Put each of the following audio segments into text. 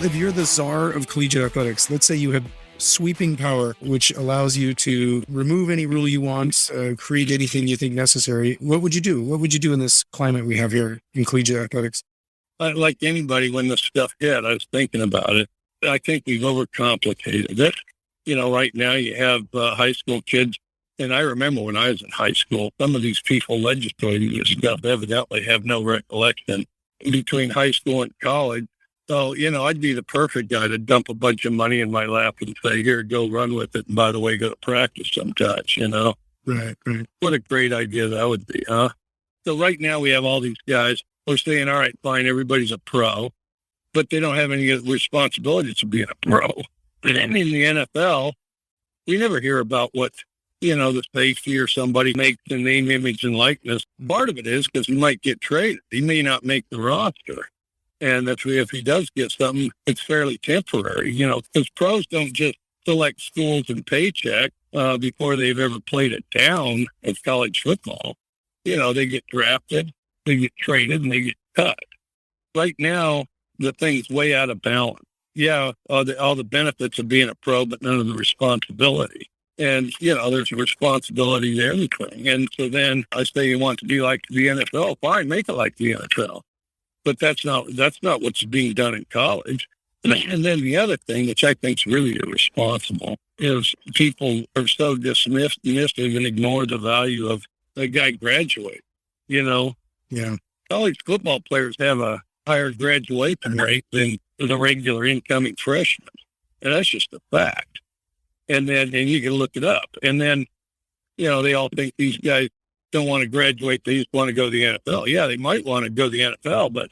If you're the czar of collegiate athletics, let's say you have sweeping power, which allows you to remove any rule you want, create anything you think necessary, what would you do? What would you do in this climate we have here in collegiate athletics? Like anybody, when the stuff hit, I was thinking about it. I think we've overcomplicated it. Right now you have high school kids, and I remember when I was in high school, some of these people legislating this stuff evidently have no recollection between high school and college. So, I'd be the perfect guy to dump a bunch of money in my lap and say, here, go run with it. And by the way, go to practice sometimes. Right. What a great idea that would be, huh? So right now we have all these guys who are saying, all right, fine, everybody's a pro, but they don't have any responsibilities to being a pro. And in the NFL, we never hear about what, the safety or somebody makes the name, image, and likeness. Part of it is because he might get traded. He may not make the roster. And that's if he does get something, it's fairly temporary, because pros don't just select schools and paycheck before they've ever played it down of college football. They get drafted, they get traded, and they get cut. Right now, the thing's way out of balance. Yeah, all the benefits of being a pro, but none of the responsibility. And, there's a responsibility to everything. And so then I say you want to be like the NFL, fine, make it like the NFL. But that's not what's being done in college. And then the other thing, which I think is really irresponsible, is people are so dismissive and ignore the value of a guy graduate. Yeah. College football players have a higher graduation rate than the regular incoming freshmen. And that's just a fact. And you can look it up. And then, they all think these guys don't want to graduate. They just want to go to the NFL. Yeah, they might want to go to the NFL, but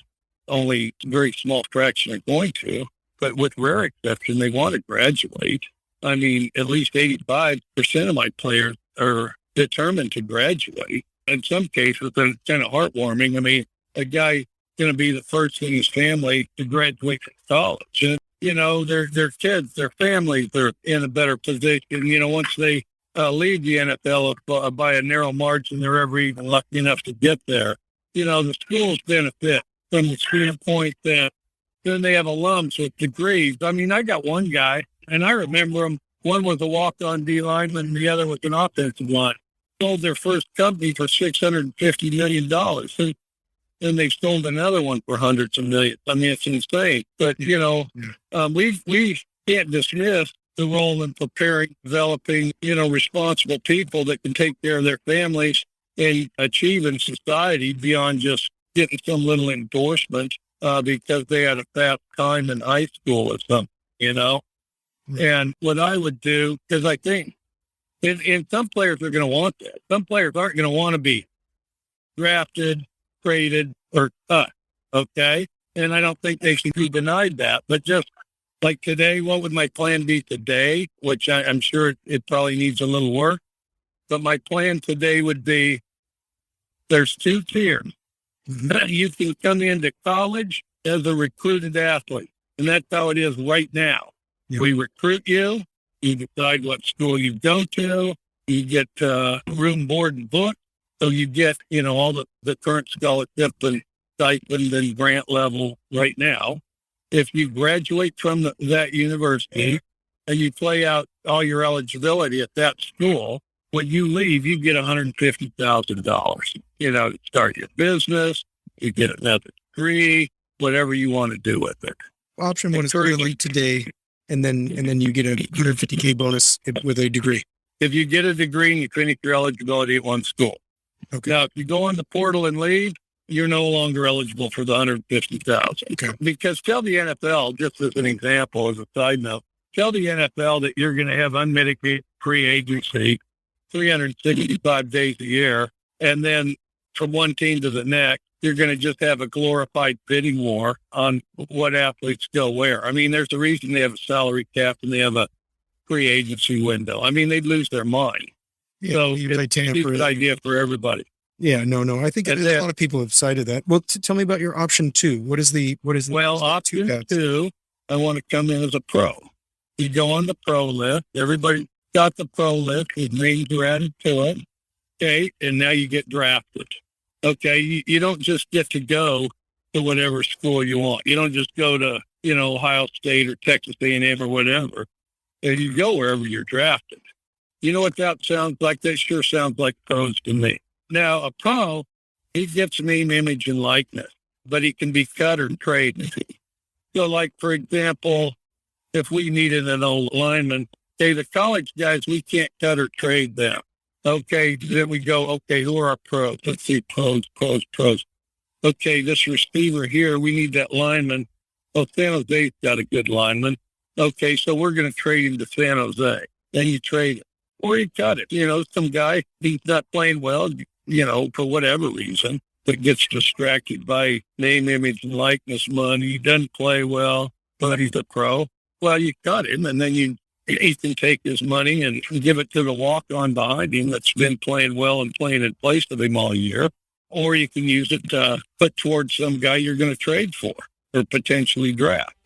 only a very small fraction are going to. But with rare exception, they want to graduate. I mean, at least 85% of my players are determined to graduate. In some cases, it's kind of heartwarming. I mean, a guy going to be the first in his family to graduate from college. And, their kids, their families are in a better position. Once they leave the NFL by a narrow margin, they're ever even lucky enough to get there. The schools benefit from the standpoint that then they have alums with degrees. I mean, I got one guy, and I remember him. One was a walk-on D lineman, and the other was an offensive line. Sold their first company for $650 million. And they've sold another one for hundreds of millions. I mean, it's insane. But, we can't dismiss the role in preparing, developing, responsible people that can take care of their families and achieve in society beyond just getting some little endorsement because they had a fast time in high school or something, And what I would do, because I think, and some players are going to want that. Some players aren't going to want to be drafted, traded, or cut, okay? And I don't think they should be denied that. But just like today, what would my plan be today? Which I'm sure it probably needs a little work. But my plan today would be there's two tiers. You can come into college as a recruited athlete. And that's how it is right now. Yep. We recruit you. You decide what school you go to. You get room, board, and book. So you get, all the current scholarship and stipend and grant level right now. If you graduate from that university and you play out all your eligibility at that school, when you leave, you get $150,000, to start your business, you get another degree, whatever you want to do with it. Option one is early today, and then you get a $150K bonus with a degree. If you get a degree and you finish your eligibility at one school. Okay. Now, if you go on the portal and leave, you're no longer eligible for the $150,000. Okay. Because tell the NFL, just as an example, as a side note, tell the NFL that you're going to have unmitigated free agency 365 days a year, and then from one team to the next, you're going to just have a glorified bidding war on what athletes go where. I mean, there's a reason they have a salary cap and they have a free agency window. I mean, they'd lose their mind. Yeah, so it's a good idea for everybody. Yeah, no. I think a lot of people have cited that. Well, tell me about your option two. What is the option two? I want to come in as a pro. You go on the pro list. Everybody got the pro list. His names are added to it. Okay, and now you get drafted. Okay, you don't just get to go to whatever school you want. You don't just go to Ohio State or Texas A&M or whatever, and you go wherever you're drafted. You know what that sounds like? That sure sounds like pros to me. Now, a pro, he gets name, image, and likeness, but he can be cut or traded. So, like, for example, if we needed an old lineman, okay, the college guys, we can't cut or trade them. Okay, then we go, okay, who are our pros? Let's see, pros. Okay, this receiver here, we need that lineman. Oh, San Jose's got a good lineman. Okay, so we're going to trade him to San Jose. Then you trade him. Or you cut it. Some guy, he's not playing well, for whatever reason, but gets distracted by name, image, and likeness money. He doesn't play well, but he's a pro. Well, you cut him, and then he can take his money and give it to the walk-on behind him that's been playing well and playing in place of him all year. Or you can use it to put towards some guy you're going to trade for or potentially draft,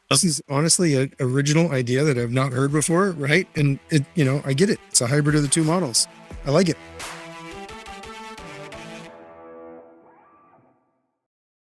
This is honestly an original idea that I've not heard before, right? And I get it. It's a hybrid of the two models. I like it.